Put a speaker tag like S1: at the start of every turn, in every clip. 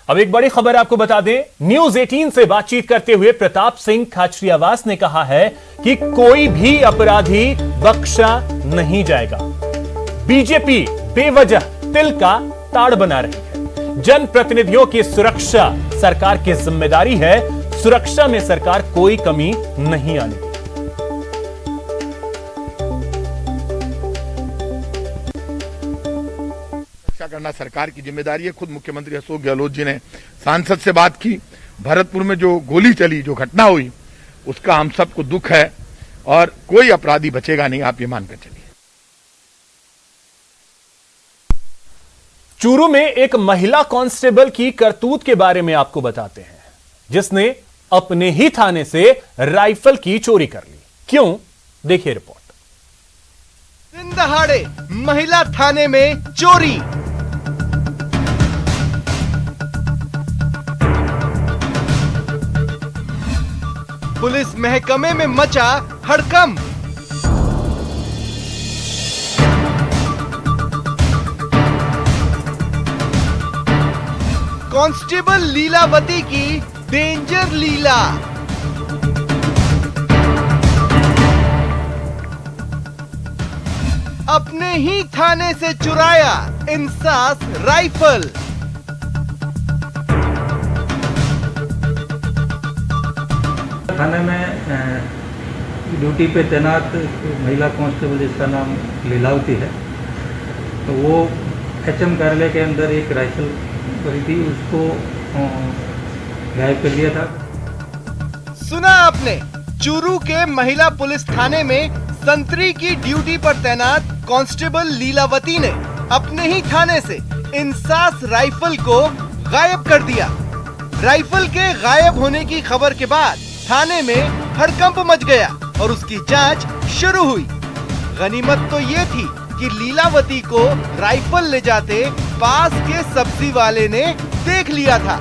S1: अब एक बड़ी खबर आपको बता दें, न्यूज 18 से बातचीत करते हुए प्रताप सिंह खाचरियावास ने कहा है कि कोई भी अपराधी बख्शा नहीं जाएगा। बीजेपी बेवजह तिल का ताड़ बना रही है। जनप्रतिनिधियों की सुरक्षा सरकार की जिम्मेदारी है। सुरक्षा में सरकार कोई कमी नहीं आने देगी।
S2: करना सरकार की जिम्मेदारी है। खुद मुख्यमंत्री अशोक गहलोत जी ने सांसद से बात की। भरतपुर में जो गोली चली, जो घटना हुई, उसका हम सबको दुख है और कोई अपराधी बचेगा नहीं, आप ये मानकर चलिए।
S1: चूरू में एक महिला कांस्टेबल की करतूत के बारे में आपको बताते हैं, जिसने अपने ही थाने से राइफल की चोरी कर ली। क्यों, देखिए रिपोर्ट।
S3: दिन दहाड़े महिला थाने में चोरी। पुलिस महकमे में मचा हड़कंप। कांस्टेबल लीलावती की डेंजर लीला। अपने ही थाने से चुराया इंसास राइफल।
S4: थाने में ड्यूटी पे तैनात महिला कांस्टेबल जिसका नाम लीलावती है, तो वो एचएम कार्यालय के अंदर एक राइफल पड़ी थी, उसको गायब कर लिया था।
S3: सुना आपने, चूरू के महिला पुलिस थाने में संतरी की ड्यूटी पर तैनात कांस्टेबल लीलावती ने अपने ही थाने से इंसास राइफल को गायब कर दिया। राइफल के गायब होने की खबर के बाद थाने में हड़कंप मच गया और उसकी जांच शुरू हुई। गनीमत तो ये थी कि लीलावती को राइफल ले जाते पास के सब्जी वाले ने देख लिया था।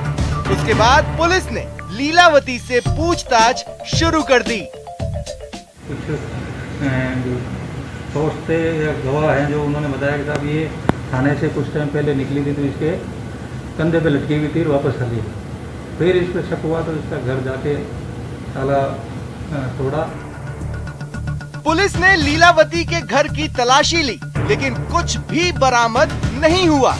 S3: उसके बाद पुलिस ने लीलावती से पूछताछ शुरू कर दी।
S4: कुछ दोस्त थे या गवाह हैं जो उन्होंने बताया कि साहब ये थाने से कुछ टाइम पहले निकली थी, तो इसके कंधे पे लटकी हुई थी और वापस आ गई। फिर इस पर शक हुआ तो इसका घर जाके ताला तोड़ा।
S3: पुलिस ने लीलावती के घर की तलाशी ली, लेकिन कुछ भी बरामद नहीं हुआ।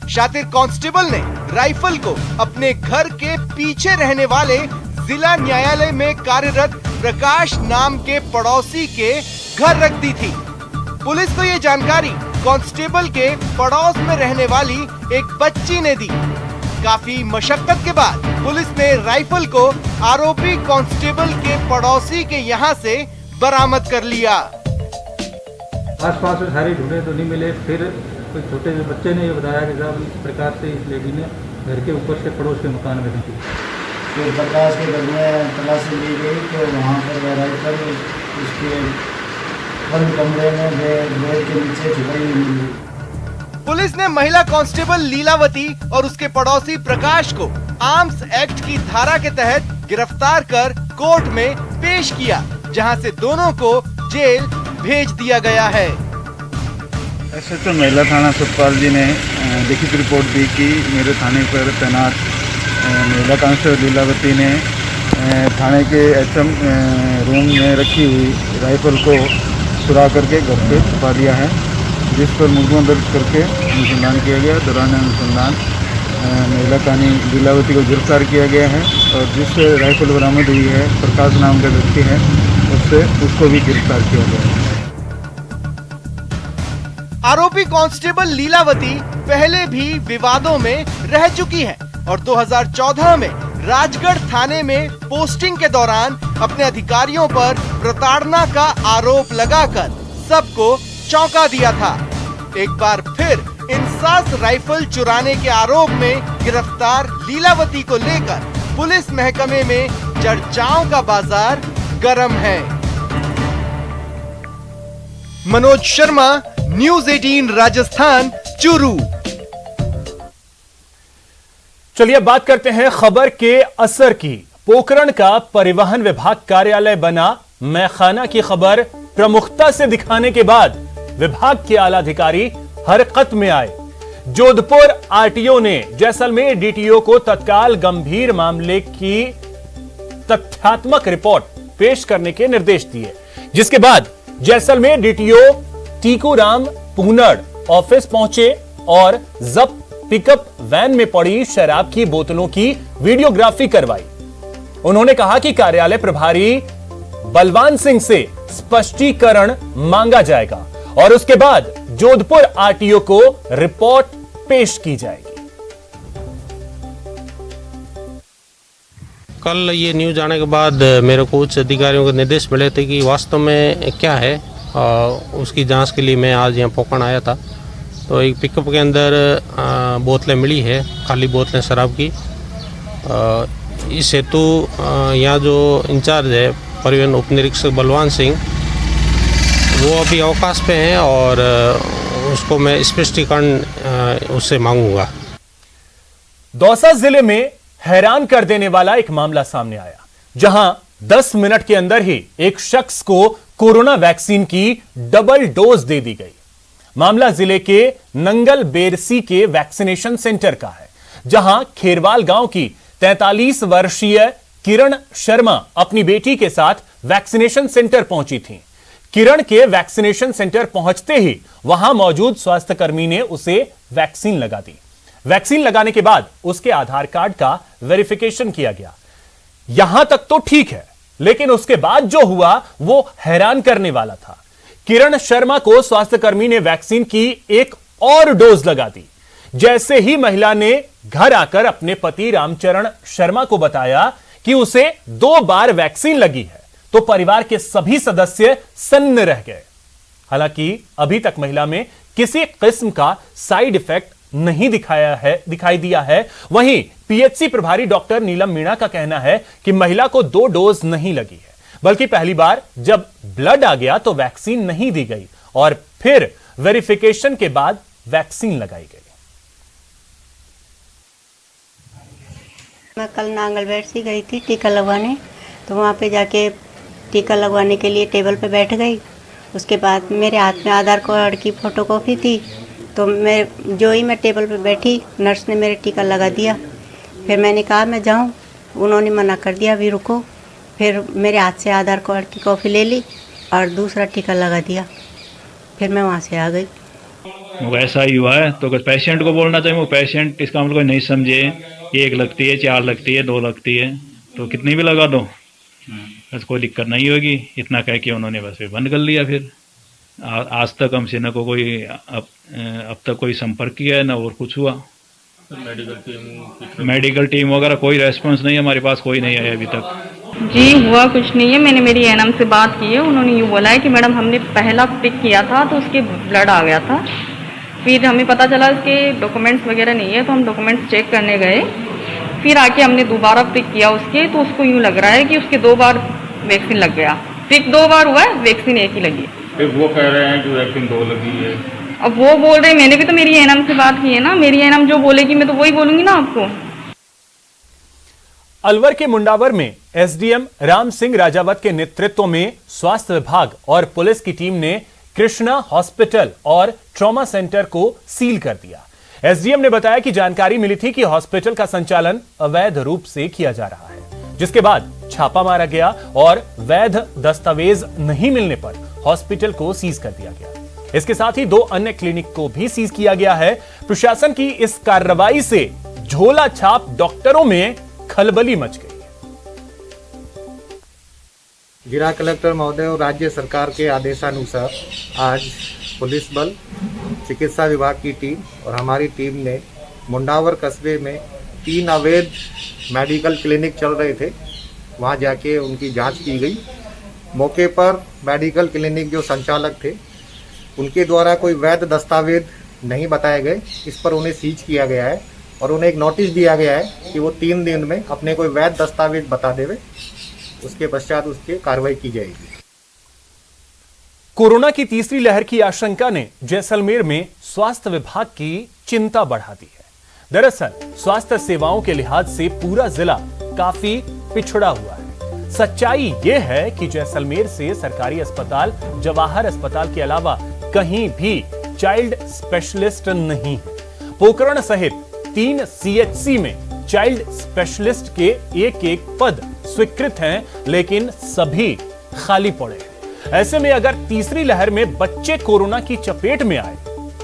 S3: शातिर कांस्टेबल ने राइफल को अपने घर के पीछे रहने वाले जिला न्यायालय में कार्यरत प्रकाश नाम के पड़ोसी के घर रख दी थी। पुलिस को ये जानकारी कांस्टेबल के पड़ोस में रहने वाली एक बच्ची ने दी। काफी मशक्कत के बाद पुलिस ने राइफल को आरोपी कांस्टेबल के पड़ोसी के यहाँ से बरामद कर लिया।
S4: आसपास में सारे ढूंढे तो नहीं मिले। फिर कोई छोटे से बच्चे ने ये बताया कि साहब इस प्रकार से इस लेडी ने घर के ऊपर से पड़ोस के मकान में रखी।
S5: तो प्रकाश के घर में तलाशी ली गई तो वहाँ पर वह राइफल उसके बंद कमरे में बेड के नीचे छुपाई हुई मिली।
S3: पुलिस ने महिला कांस्टेबल लीलावती और उसके पड़ोसी प्रकाश को आर्म्स एक्ट की धारा के तहत गिरफ्तार कर कोर्ट में पेश किया, जहां से दोनों को जेल भेज दिया गया है।
S6: एसएचओ महिला थाना सतपाल जी ने लिखित रिपोर्ट दी कि मेरे थाने पर तैनात महिला कांस्टेबल लीलावती ने थाने के एचएम रूम में रखी हुई राइफल को चुरा करके घर पे छुपा लिया है, जिस पर मुकदमा दर्ज करके अनुसंधान किया गया। दौरान अनुसंधान महिला कानी लीलावती को गिरफ्तार किया गया है और जिस राइफल बरामद हुई है प्रकाश नाम का व्यक्ति है, उसको भी गिरफ्तार किया गया है।
S3: आरोपी कांस्टेबल लीलावती पहले भी विवादों में रह चुकी है और 2014 में राजगढ़ थाने में पोस्टिंग के दौरान अपने अधिकारियों पर प्रताड़ना का आरोप लगाकर सबको चौंका दिया था। एक बार फिर इंसास राइफल चुराने के आरोप में गिरफ्तार लीलावती को लेकर पुलिस महकमे में चर्चाओं का बाजार गर्म है। मनोज शर्मा, न्यूज 18 राजस्थान, चूरू।
S1: चलिए बात करते हैं खबर के असर की। पोखरण का परिवहन विभाग कार्यालय बना मैखाना की खबर प्रमुखता से दिखाने के बाद विभाग के आला अधिकारी हरकत में आए। जोधपुर आरटीओ ने जैसलमेर डीटीओ को तत्काल गंभीर मामले की तथ्यात्मक रिपोर्ट पेश करने के निर्देश दिए, जिसके बाद जैसलमेर डीटीओ टीकूराम पूनड़ ऑफिस पहुंचे और जब्त पिकअप वैन में पड़ी शराब की बोतलों की वीडियोग्राफी करवाई। उन्होंने कहा कि कार्यालय प्रभारी बलवान सिंह से स्पष्टीकरण मांगा जाएगा और उसके बाद जोधपुर आरटीओ को रिपोर्ट पेश की जाएगी।
S7: कल ये न्यूज़ आने के बाद मेरे को उच्च अधिकारियों के निर्देश मिले थे कि वास्तव में क्या है, उसकी जांच के लिए मैं आज यहाँ पोखरण आया था। तो एक पिकअप के अंदर बोतलें मिली है, खाली बोतलें शराब की। इस हेतु यहाँ जो इंचार्ज है परिवहन उप निरीक्षक बलवान सिंह, वो अभी अवकाश पे हैं और उसको मैं स्पष्टीकरण उससे मांगूंगा।
S1: दौसा जिले में हैरान कर देने वाला एक मामला सामने आया, जहां 10 मिनट के अंदर ही एक शख्स को कोरोना वैक्सीन की डबल डोज दे दी गई। मामला जिले के नंगल बेरसी के वैक्सीनेशन सेंटर का है, जहां खेरवाल गांव की 43 वर्षीय किरण शर्मा अपनी बेटी के साथ वैक्सीनेशन सेंटर पहुंची थी। किरण के वैक्सीनेशन सेंटर पहुंचते ही वहां मौजूद स्वास्थ्यकर्मी ने उसे वैक्सीन लगा दी। वैक्सीन लगाने के बाद उसके आधार कार्ड का वेरिफिकेशन किया गया। यहां तक तो ठीक है, लेकिन उसके बाद जो हुआ वो हैरान करने वाला था। किरण शर्मा को स्वास्थ्यकर्मी ने वैक्सीन की एक और डोज लगा दी। जैसे ही महिला ने घर आकर अपने पति रामचरण शर्मा को बताया कि उसे 2 बार वैक्सीन लगी है, तो परिवार के सभी सदस्य सन्न रह गए। हालांकि अभी तक महिला में किसी किस्म का साइड इफेक्ट नहीं दिखाई दिया है। वहीं पीएचसी प्रभारी डॉक्टर नीलम मीणा का कहना है कि महिला को 2 डोज नहीं लगी है, बल्कि पहली बार जब ब्लड आ गया तो वैक्सीन नहीं दी गई और फिर वेरिफिकेशन के बाद वैक्सीन लगाई गई।
S8: मैं कल नांगलबेरसी गई थी टीका लगवाने, तो वहाँ पे जाके टीका लगवाने के लिए टेबल पे बैठ गई। उसके बाद मेरे हाथ में आधार कार्ड की फोटोकॉपी थी, तो मैं टेबल पे बैठी, नर्स ने मेरे टीका लगा दिया। फिर मैंने कहा मैं जाऊं, उन्होंने मना कर दिया अभी रुको। फिर मेरे हाथ से आधार कार्ड की कॉपी ले ली और दूसरा टीका लगा दिया। फिर मैं वहाँ से आ गई।
S9: वो ऐसा ही हुआ है, तो अगर पेशेंट को बोलना चाहिए, वो पेशेंट इसका मतलब नहीं समझे, 1 लगती है, 4 लगती है, 2 लगती है, तो कितनी भी लगा दो, बस कोई दिक्कत नहीं होगी। इतना कह के उन्होंने बस बंद कर लिया। फिर आज तक हमसे न को कोई अब तक कोई संपर्क किया है, ना और कुछ हुआ। मेडिकल टीम वगैरह कोई रेस्पॉन्स नहीं है, हमारे पास कोई नहीं आया अभी तक।
S10: जी हुआ कुछ नहीं है, मैंने मेरी एनएम से बात की है, उन्होंने यूँ बोला है कि मैडम हमने पहला पिक किया था तो उसके ब्लड आ गया था। फिर हमें पता चला इसके डॉक्यूमेंट्स वगैरह नहीं है, तो हम डॉक्यूमेंट्स चेक करने गए। फिर आके हमने दोबारा पिक किया उसके, तो उसको यूँ लग रहा है कि उसके 2 बार वैक्सीन लग गया। पिक 2 बार हुआ है, वैक्सीन 1 ही लगी है।
S6: फिर वो कह रहे हैं कि वैक्सीन 2 लगी है।
S10: अब वो बोल रहे हैं, मैंने भी तो मेरी एनएम से बात की है ना, मेरी एनएम जो बोलेगी मैं तो वही बोलूंगी ना आपको।
S1: अलवर के मुंडावर में एसडीएम राम सिंह राजावत के नेतृत्व में स्वास्थ्य विभाग और पुलिस की टीम ने कृष्णा हॉस्पिटल और ट्रॉमा सेंटर को सील कर दिया। एसडीएम ने बताया कि जानकारी मिली थी कि हॉस्पिटल का संचालन अवैध रूप से किया जा रहा है, जिसके बाद छापा मारा गया और वैध दस्तावेज नहीं मिलने पर हॉस्पिटल को सीज कर दिया गया। इसके साथ ही 2 अन्य क्लिनिक को भी सीज किया गया है। प्रशासन की इस कार्रवाई से झोला छाप डॉक्टरों में खलबली मच गई है।
S11: जिला कलेक्टर महोदय और राज्य सरकार के आदेशानुसार आज पुलिस बल, चिकित्सा विभाग की टीम और हमारी टीम ने मुंडावर कस्बे में 3 अवैध मेडिकल क्लिनिक चल रहे थे, वहां जाके उनकी जांच की गई। मौके पर मेडिकल क्लिनिक जो संचालक थे उनके द्वारा कोई वैध दस्तावेज नहीं बताए गए, इस पर उन्हें सीज किया गया है और उन्हें एक नोटिस दिया गया है कि वो 3 दिन में अपने कोई वैध दस्तावेज बता देवे, उसके पश्चात उसकी कार्रवाई की जाएगी।
S1: कोरोना की तीसरी लहर की आशंका ने जैसलमेर में स्वास्थ्य विभाग की चिंता बढ़ा दी है। दरअसल स्वास्थ्य सेवाओं के लिहाज से पूरा जिला काफी पिछड़ा हुआ है। सच्चाई यह है कि जैसलमेर से सरकारी अस्पताल जवाहर अस्पताल के अलावा कहीं भी चाइल्ड स्पेशलिस्ट नहीं है। पोकरण सहित 3 सीएचसी में चाइल्ड स्पेशलिस्ट के एक पद स्वीकृत हैं, लेकिन सभी खाली पड़े हैं। ऐसे में अगर तीसरी लहर में बच्चे कोरोना की चपेट में आए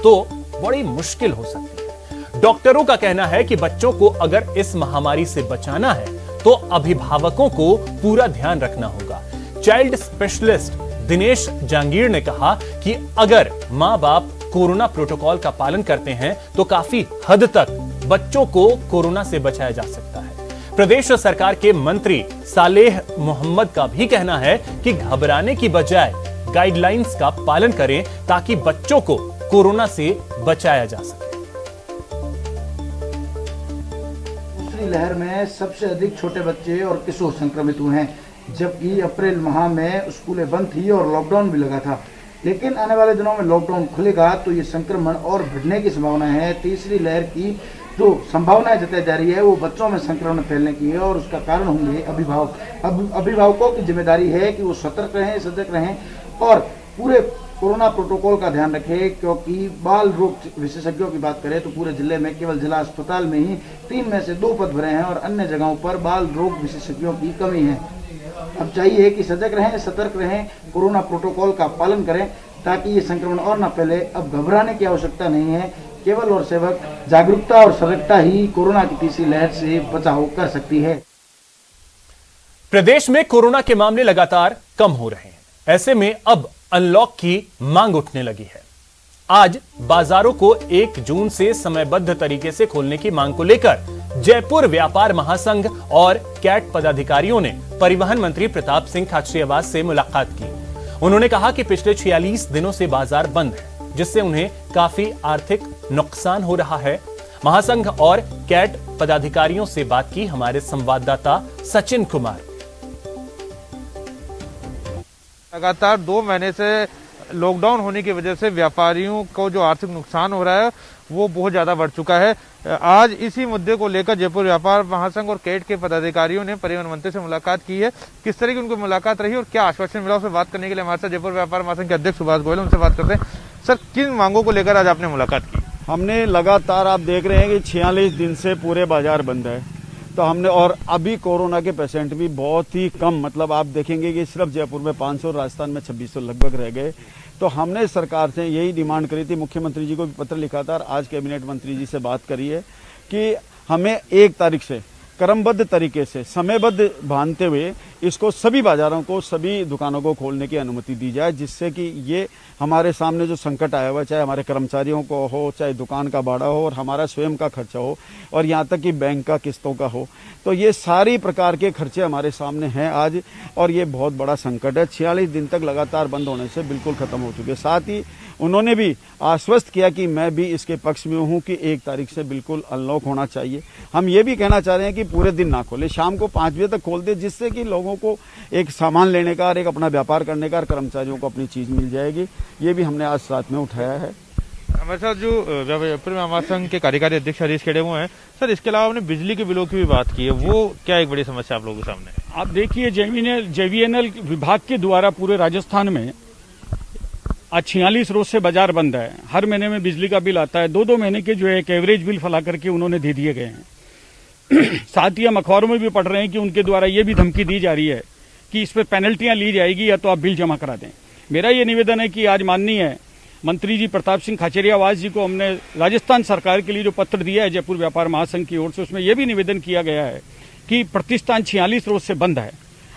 S1: तो बड़ी मुश्किल हो सकती है। डॉक्टरों का कहना है कि बच्चों को अगर इस महामारी से बचाना है तो अभिभावकों को पूरा ध्यान रखना होगा। चाइल्ड स्पेशलिस्ट दिनेश जांगीर ने कहा कि अगर मां बाप कोरोना प्रोटोकॉल का पालन करते हैं तो काफी हद तक बच्चों को कोरोना से बचाया जा सकता है। प्रदेश सरकार के मंत्री सालेह मोहम्मद का भी कहना है कि घबराने की बजाय गाइडलाइंस का पालन करें ताकि बच्चों को कोरोना से बचाया जा सके।
S5: दूसरी लहर में सबसे अधिक छोटे बच्चे और किशोर संक्रमित हुए हैं, जबकि अप्रैल माह में स्कूलें बंद थी और लॉकडाउन भी लगा था। लेकिन आने वाले दिनों में लॉकडाउन खुलेगा तो ये संक्रमण और बढ़ने की संभावना है। तीसरी लहर की जो संभावनाएं जताई जा रही है वो बच्चों में संक्रमण फैलने की है और उसका कारण होंगे अभिभावक। अभिभावकों की जिम्मेदारी है कि वो सतर्क रहें, सजग रहें और पूरे कोरोना प्रोटोकॉल का ध्यान रखें, क्योंकि बाल रोग विशेषज्ञों की बात करें तो पूरे जिले में केवल जिला अस्पताल में ही 3 में से 2 पद भरे हैं और अन्य जगहों पर बाल रोग विशेषज्ञों की कमी है। अब चाहिए कि सजग रहें, सतर्क रहें, कोरोना प्रोटोकॉल का पालन करें ताकि ये संक्रमण और न फैले। अब घबराने की आवश्यकता नहीं है, केवल और सेवक जागरूकता और सजगता ही कोरोना की तीसरी लहर से बचाव कर सकती है।
S1: प्रदेश में कोरोना के मामले लगातार कम हो रहे हैं, ऐसे में अब अनलॉक की मांग उठने लगी है। आज बाजारों को 1 जून से समयबद्ध तरीके से खोलने की मांग को लेकर जयपुर व्यापार महासंघ और कैट पदाधिकारियों ने परिवहन मंत्री प्रताप सिंह खाचरियावास से मुलाकात की। उन्होंने कहा कि पिछले 46 दिनों से बाजार बंद है, जिससे उन्हें काफी आर्थिक नुकसान हो रहा है। महासंघ और कैट पदाधिकारियों से बात की हमारे संवाददाता सचिन कुमार।
S12: लगातार 2 महीने से लॉकडाउन होने की वजह से व्यापारियों को जो आर्थिक नुकसान हो रहा है वो बहुत ज्यादा बढ़ चुका है। आज इसी मुद्दे को लेकर जयपुर व्यापार महासंघ और कैट के पदाधिकारियों ने परिवहन मंत्री से मुलाकात की है। किस तरह की उनको मुलाकात रही और क्या आश्वासन मिला, उससे बात करने के लिए हमारे साथ जयपुर व्यापार महासंघ के अध्यक्ष सुभाष गोयल, उनसे बात करते हैं। सर, किन मांगों को लेकर आज आपने मुलाकात की?
S6: हमने लगातार, आप देख रहे हैं कि 46 दिन से पूरे बाजार बंद है, तो हमने, और अभी कोरोना के पेशेंट भी बहुत ही कम, मतलब आप देखेंगे कि सिर्फ जयपुर में 500, राजस्थान में 2600 लगभग रह गए। तो हमने सरकार से यही डिमांड करी थी, मुख्यमंत्री जी को भी पत्र लिखा था और आज कैबिनेट मंत्री जी से बात करी है कि हमें 1 तारीख से क्रमबद्ध तरीके से समयबद्ध बांधते हुए इसको सभी बाजारों को, सभी दुकानों को खोलने की अनुमति दी जाए, जिससे कि ये हमारे सामने जो संकट आया हुआ, चाहे हमारे कर्मचारियों को हो, चाहे दुकान का भाड़ा हो और हमारा स्वयं का खर्चा हो और यहाँ तक कि बैंक का किस्तों का हो, तो ये सारी प्रकार के खर्चे हमारे सामने हैं आज और ये बहुत बड़ा संकट है। 46 दिन तक लगातार बंद होने से बिल्कुल खत्म हो चुके। साथ ही उन्होंने भी आश्वस्त किया कि मैं भी इसके पक्ष में हूं कि 1 तारीख से बिल्कुल अनलॉक होना चाहिए। हम ये भी कहना चाह रहे हैं कि पूरे दिन ना खोले, शाम को 5 बजे तक खोल दे, जिससे कि लोगों को एक सामान लेने का और एक अपना व्यापार करने का और कर्मचारियों को अपनी चीज मिल जाएगी। ये भी हमने आज साथ में उठाया है।
S12: हमारे साथ जो जयपुर महासंघ के कार्यकारी अध्यक्ष हरीश खेड़े हुए हैं। सर, इसके अलावा आपने बिजली के बिलों की भी बात की है, वो क्या एक बड़ी समस्या आप लोगों के सामने?
S13: आप देखिए, जेवीएनएल विभाग के द्वारा पूरे राजस्थान में आज 46 रोज से बाजार बंद है। हर महीने में बिजली का बिल आता है, 2-2 महीने के जो है एक एवरेज बिल फैला करके उन्होंने दे दिए गए हैं। साथ ही हम अखबारों में भी पढ़ रहे हैं कि उनके द्वारा ये भी धमकी दी जा रही है कि इस पर पेनल्टियां ली जाएगी या तो आप बिल जमा करा दें। मेरा ये निवेदन है कि आज माननीय मंत्री जी प्रताप सिंह खाचरियावास जी को हमने राजस्थान सरकार के लिए जो पत्र दिया है जयपुर व्यापार महासंघ की ओर से, उसमें यह भी निवेदन किया गया है कि प्रतिष्ठान 46 रोज से बंद है।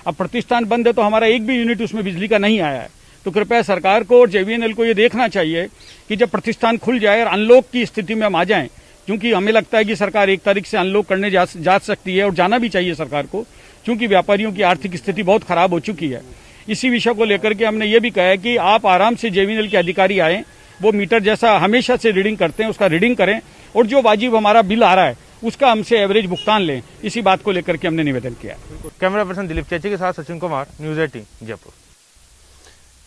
S13: अब प्रतिष्ठान बंद है तो हमारा एक भी यूनिट उसमें बिजली का नहीं आया है, तो कृपया सरकार को और जेवीएनएल को ये देखना चाहिए कि जब प्रतिष्ठान खुल जाए और अनलॉक की स्थिति में हम आ जाएं, क्योंकि हमें लगता है कि सरकार 1 तारीख से अनलॉक करने जा सकती है और जाना भी चाहिए सरकार को, क्योंकि व्यापारियों की आर्थिक स्थिति बहुत खराब हो चुकी है। इसी विषय को लेकर के हमने ये भी कहा है कि आप आराम से जेवीएनएल के अधिकारी आए, वो मीटर जैसा हमेशा से रीडिंग करते हैं उसका रीडिंग करें और जो वाजिब हमारा बिल आ रहा है उसका हमसे एवरेज भुगतान लें। इसी बात को लेकर के हमने निवेदन किया।
S12: कैमरा पर्सन दिलीप चेची के साथ सचिन कुमार, न्यूज़ 18 जयपुर।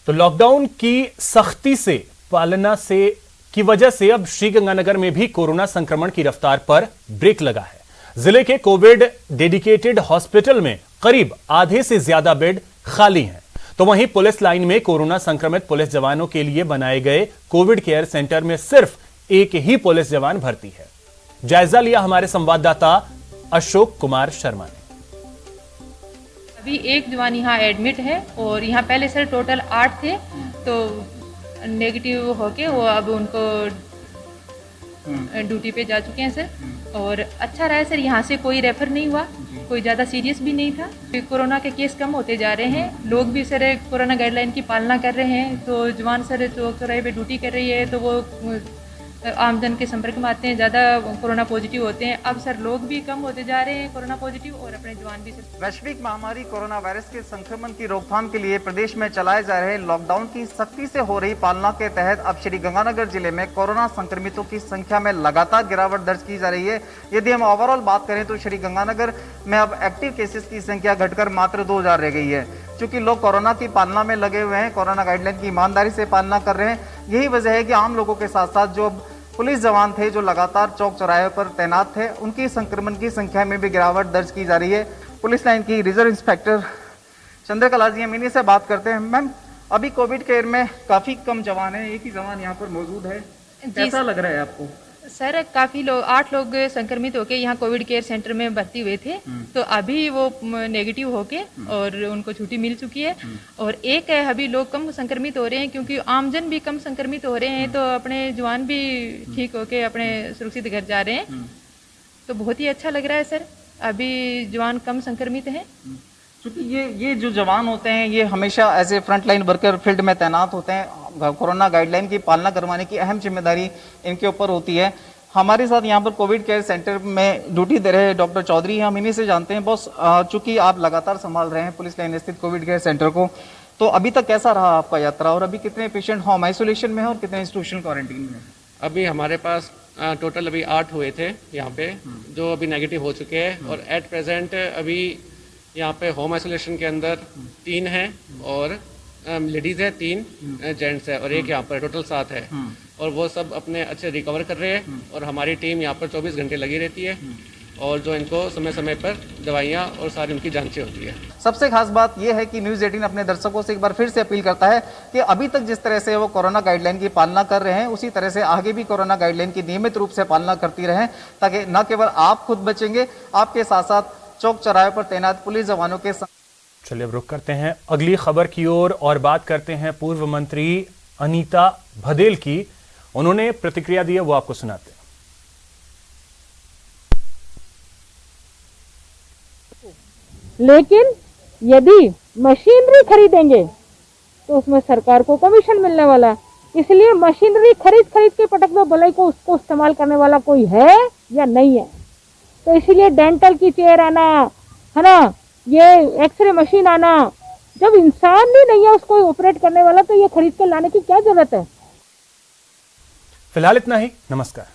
S1: तो लॉकडाउन की सख्ती से पालना की वजह से अब श्रीगंगानगर में भी कोरोना संक्रमण की रफ्तार पर ब्रेक लगा है। जिले के कोविड डेडिकेटेड हॉस्पिटल में करीब आधे से ज्यादा बेड खाली हैं, तो वहीं पुलिस लाइन में कोरोना संक्रमित पुलिस जवानों के लिए बनाए गए कोविड केयर सेंटर में सिर्फ एक ही पुलिस जवान भर्ती है। जायजा लिया हमारे संवाददाता अशोक कुमार शर्मा ने।
S14: अभी एक जवान यहाँ एडमिट है और यहाँ पहले सर टोटल 8 थे, तो नेगेटिव होके वो अब उनको ड्यूटी पे जा चुके हैं सर। और अच्छा रहा है सर, यहाँ से कोई रेफर नहीं हुआ, कोई ज़्यादा सीरियस भी नहीं था। कोरोना के केस कम होते जा रहे हैं, लोग भी सर कोरोना गाइडलाइन की पालना कर रहे हैं। तो जवान सर चौक चौराहे पे ड्यूटी कर रही है, तो वो आमजन के संपर्क में आते हैं, ज़्यादा कोरोना पॉजिटिव होते हैं। अब सर लोग भी कम होते जा रहे हैं कोरोना पॉजिटिव, और अपने जवान भी सर।
S11: वैश्विक महामारी कोरोना वायरस के संक्रमण की रोकथाम के लिए प्रदेश में चलाए जा रहे लॉकडाउन की सख्ती से हो रही पालना के तहत अब श्री गंगानगर जिले में कोरोना संक्रमितों की संख्या में लगातार गिरावट दर्ज की जा रही है। यदि हम ओवरऑल बात करें तो श्री गंगानगर में अब एक्टिव केसेस की संख्या घटकर मात्र 2000 रह गई है। चूंकि लोग कोरोना की पालना में लगे हुए हैं, कोरोना गाइडलाइन की ईमानदारी से पालना कर रहे हैं, यही वजह है कि आम लोगों के साथ साथ जो पुलिस जवान थे जो लगातार चौक चौराहे पर तैनात थे, उनकी संक्रमण की संख्या में भी गिरावट दर्ज की जा रही है। पुलिस लाइन की रिजर्व इंस्पेक्टर चंद्रकला जी, हम इन्हीं से बात करते हैं। मैम, अभी कोविड केयर में काफी कम जवान है, एक ही जवान यहाँ पर मौजूद है, कैसा लग रहा है आपको?
S14: सर काफ़ी लोग 8 लोग संक्रमित होके यहाँ कोविड केयर सेंटर में भर्ती हुए थे, तो अभी वो नेगेटिव होके और उनको छुट्टी मिल चुकी है। और एक है अभी लोग कम संक्रमित हो रहे हैं, क्योंकि आमजन भी कम संक्रमित हो रहे हैं, तो अपने जवान भी ठीक होके अपने सुरक्षित घर जा रहे हैं। तो बहुत ही अच्छा लग रहा है सर, अभी जवान कम संक्रमित हैं।
S11: क्योंकि ये जो जवान होते हैं ये हमेशा as a front line worker field में तैनात होते हैं। कोरोना गाइडलाइन की पालना करवाने की अहम जिम्मेदारी इनके ऊपर होती है। हमारे साथ यहाँ पर कोविड केयर सेंटर में ड्यूटी दे रहे डॉक्टर चौधरी हैं, हम इन्हीं से जानते हैं। बॉस, चूंकि आप लगातार संभाल रहे हैं पुलिस लाइन स्थित कोविड केयर सेंटर को, तो अभी तक कैसा रहा आपका यात्रा, और अभी कितने पेशेंट होम आइसोलेशन में है और कितने इंस्टीट्यूशनल क्वारंटीन में?
S15: अभी हमारे पास टोटल अभी 8 हुए थे यहाँ पे, जो अभी नेगेटिव हो चुके हैं। और एट प्रेजेंट अभी यहाँ पे होम आइसोलेशन के अंदर 3 हैं, और लेडीज़ है 3, जेंट्स है, और एक यहाँ पर टोटल 7 है। और वो सब अपने अच्छे रिकवर कर रहे हैं, और हमारी टीम यहाँ पर 24 घंटे लगी रहती है, और जो इनको समय समय पर दवाइयाँ और सारी उनकी जांचें होती है।
S11: सबसे खास बात यह है कि न्यूज़ 18 अपने दर्शकों से एक बार फिर से अपील करता है कि अभी तक जिस तरह से वो कोरोना गाइडलाइन की पालना कर रहे हैं, उसी तरह से आगे भी कोरोना गाइडलाइन की नियमित रूप से पालना करती रहें, ताकि न केवल आप खुद बचेंगे, आपके साथ साथ चौक चौराहे पर तैनात पुलिस जवानों के
S1: चलिए अब रुक करते हैं अगली खबर की ओर और बात करते हैं पूर्व मंत्री अनीता भदेल की। उन्होंने प्रतिक्रिया दी है, वो आपको सुनाते हैं।
S16: लेकिन यदि मशीनरी खरीदेंगे तो उसमें सरकार को कमीशन मिलने वाला है, इसलिए मशीनरी खरीद के पटक दो, भलाई को उसको इस्तेमाल करने वाला कोई है या नहीं है। तो इसीलिए डेंटल की चेयर आना है ना, ये एक्सरे मशीन आना, जब इंसान भी नहीं है उसको ऑपरेट करने वाला, तो ये खरीद कर लाने की क्या जरूरत है?
S1: फिलहाल इतना ही, नमस्कार।